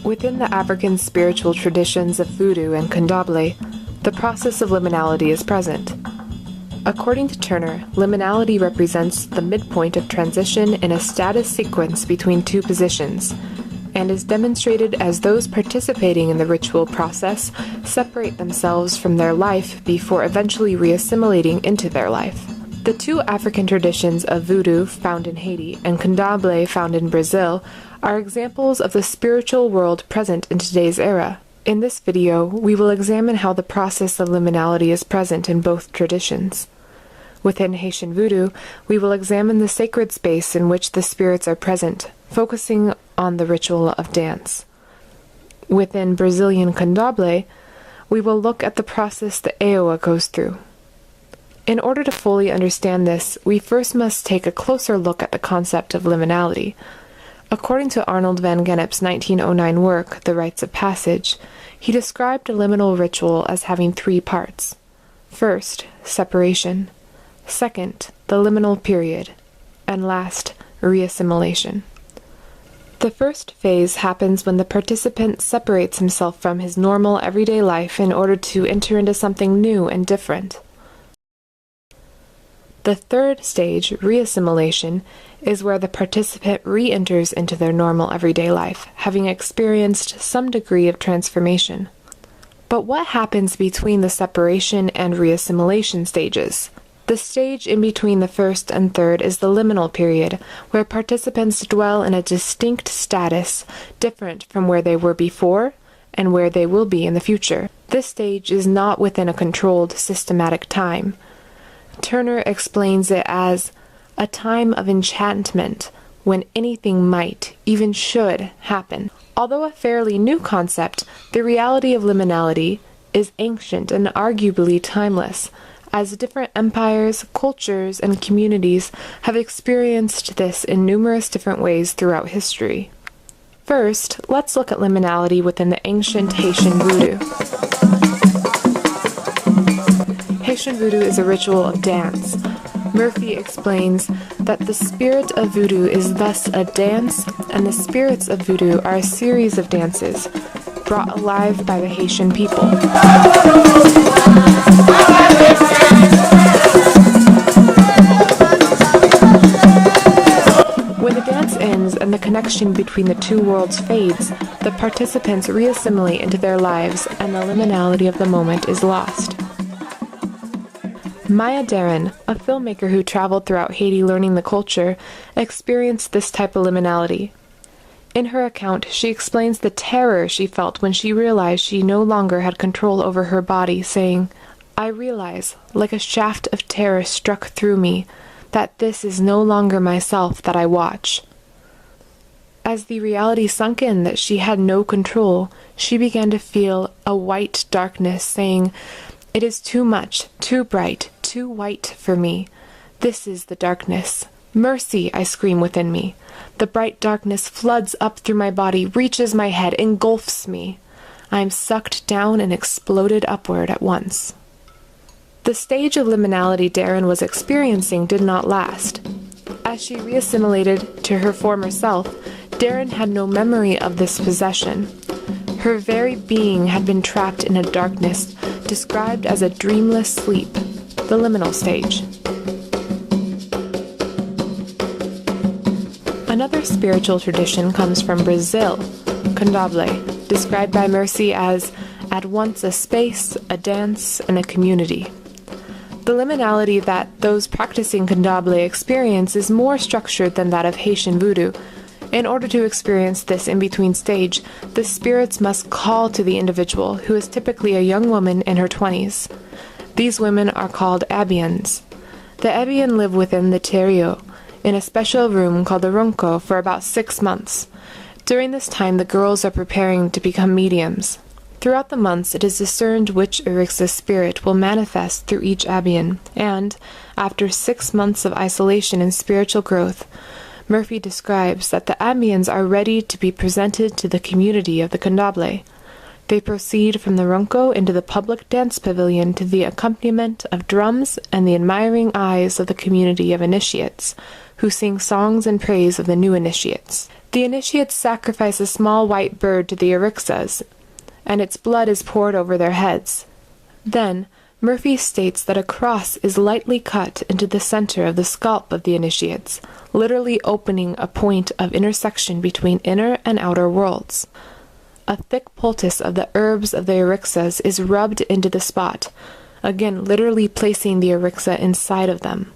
Within the African spiritual traditions of Vodou and Candomble, the process of liminality is present. According to Turner, liminality represents the midpoint of transition in a status sequence between two positions, and is demonstrated as those participating in the ritual process separate themselves from their life before eventually reassimilating into their life. The two African traditions of Vodou, found in Haiti, and Candomble, found in Brazil, are examples of the spiritual world present in today's era. In this video, we will examine how the process of liminality is present in both traditions. Within Haitian Vodou, we will examine the sacred space in which the spirits are present, focusing on the ritual of dance. Within Brazilian Candomble, we will look at the process the Eoa goes through. In order to fully understand this, we first must take a closer look at the concept of liminality. According to Arnold van Gennep's 1909 work, The Rites of Passage, he described a liminal ritual as having three parts. First, separation. Second, the liminal period. And last, reassimilation. The first phase happens when the participant separates himself from his normal everyday life in order to enter into something new and different. The third stage, reassimilation, is where the participant re-enters into their normal everyday life, having experienced some degree of transformation. But what happens between the separation and reassimilation stages? The stage in between the first and third is the liminal period, where participants dwell in a distinct status, different from where they were before and where they will be in the future. This stage is not within a controlled, systematic time. Turner explains it as a time of enchantment when anything might, even should, happen. Although a fairly new concept, the reality of liminality is ancient and arguably timeless, as different empires, cultures, and communities have experienced this in numerous different ways throughout history. First, let's look at liminality within the ancient Haitian Vodou. Haitian Vodou is a ritual of dance. Murphy explains that the spirit of Vodou is thus a dance, and the spirits of Vodou are a series of dances, brought alive by the Haitian people. When the dance ends and the connection between the two worlds fades, the participants reassimilate into their lives and the liminality of the moment is lost. Maya Darren, a filmmaker who traveled throughout Haiti learning the culture, experienced this type of liminality. In her account, she explains the terror she felt when she realized she no longer had control over her body, saying, "I realize, like a shaft of terror struck through me, that this is no longer myself that I watch." As the reality sunk in that she had no control, she began to feel a white darkness, saying, "It is too much, too bright, too white for me. This is the darkness. Mercy," I scream within me. The bright darkness floods up through my body, reaches my head, engulfs me. I am sucked down and exploded upward at once. The stage of liminality Darren was experiencing did not last. As she reassimilated to her former self, Darren had no memory of this possession. Her very being had been trapped in a darkness described as a dreamless sleep, the liminal stage. Another spiritual tradition comes from Brazil, Candomble, described by Mercy as at once a space, a dance, and a community. The liminality that those practicing Candomble experience is more structured than that of Haitian Vodou. In order to experience this in-between stage, the spirits must call to the individual, who is typically a young woman in her 20s. These women are called Abians. The Abian live within the Terrio, in a special room called the Ronco, for about 6 months. During this time, the girls are preparing to become mediums. Throughout the months, it is discerned which Urixa spirit will manifest through each Abian, and, after 6 months of isolation and spiritual growth, Murphy describes that the Abians are ready to be presented to the community of the Candomble. They proceed from the Ronco into the public dance pavilion to the accompaniment of drums and the admiring eyes of the community of initiates, who sing songs in praise of the new initiates. The initiates sacrifice a small white bird to the Erixas, and its blood is poured over their heads. Then, Murphy states that a cross is lightly cut into the center of the scalp of the initiates, literally opening a point of intersection between inner and outer worlds. A thick poultice of the herbs of the Erixas is rubbed into the spot, again literally placing the Erixa inside of them.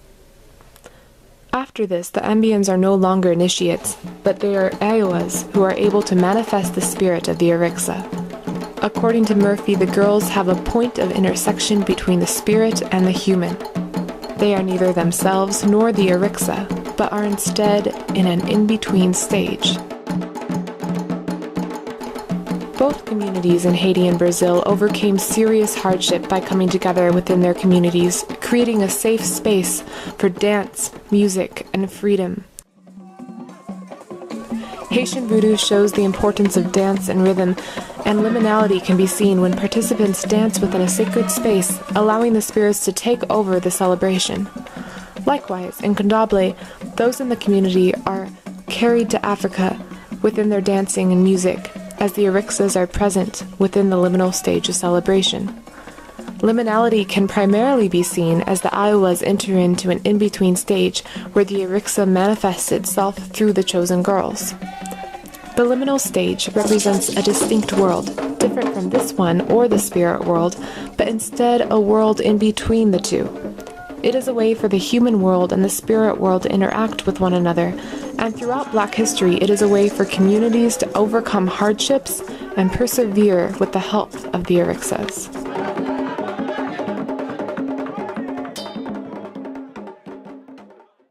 After this, the Ambians are no longer initiates, but they are Iowas who are able to manifest the spirit of the Erixa. According to Murphy, the girls have a point of intersection between the spirit and the human. They are neither themselves nor the Erixa, but are instead in an in-between stage. Both communities in Haiti and Brazil overcame serious hardship by coming together within their communities, creating a safe space for dance, music, and freedom. Haitian voodoo shows the importance of dance and rhythm, and liminality can be seen when participants dance within a sacred space, allowing the spirits to take over the celebration. Likewise, in Candomble, those in the community are carried to Africa within their dancing and music, as the Erixas are present within the liminal stage of celebration. Liminality can primarily be seen as the Iowas enter into an in-between stage where the Erixa manifests itself through the chosen girls. The liminal stage represents a distinct world, different from this one or the spirit world, but instead a world in between the two. It is a way for the human world and the spirit world to interact with one another, and throughout Black history it is a way for communities to overcome hardships and persevere with the help of the Erixas.